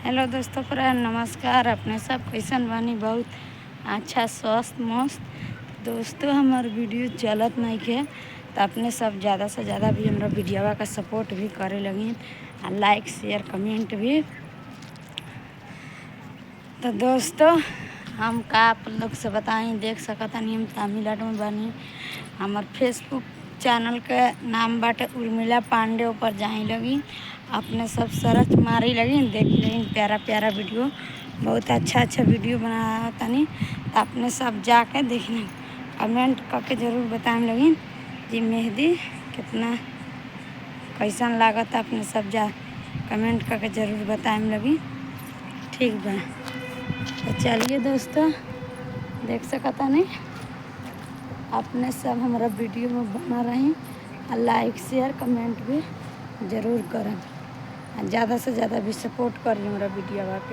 Hello दोस्तों, friend नमस्कार। अपने सब कैसन बानी? बहुत अच्छा स्वस्थ मस्त। दोस्तों हमार वीडियो चलत नहीं के तो अपने सब ज़्यादा से ज़्यादा भी हमारा वीडियोवा का सपोर्ट भी करे लगी, लाइक शेयर कमेंट भी। तो दोस्तों हम का आप लोग से बताएं, देख सकता नहीं हम तमिलनाडु में बानी। हमार फेसबुक चैनल के नाम बाटे उर्मिला पांडे, ऊपर जाए लगी अपने सब सर्च मारी लगी, देख लगी प्यारा प्यारा वीडियो, बहुत अच्छा वीडियो बना तनी। तो अपने सब जाके देखने कमेंट करके ज़रूर बताएं लगी जी मेहंदी कितना कैसन लागत। अपने सब जा कमेंट करके ज़रूर बताएं लगी, ठीक बा। तो चलिए दोस्तों, देख सकता नहीं अपने सब हमारा वीडियो में बना रही और लाइक शेयर कमेंट भी ज़रूर करें, ज़्यादा से ज़्यादा भी सपोर्ट करिए हमारा वीडियो के।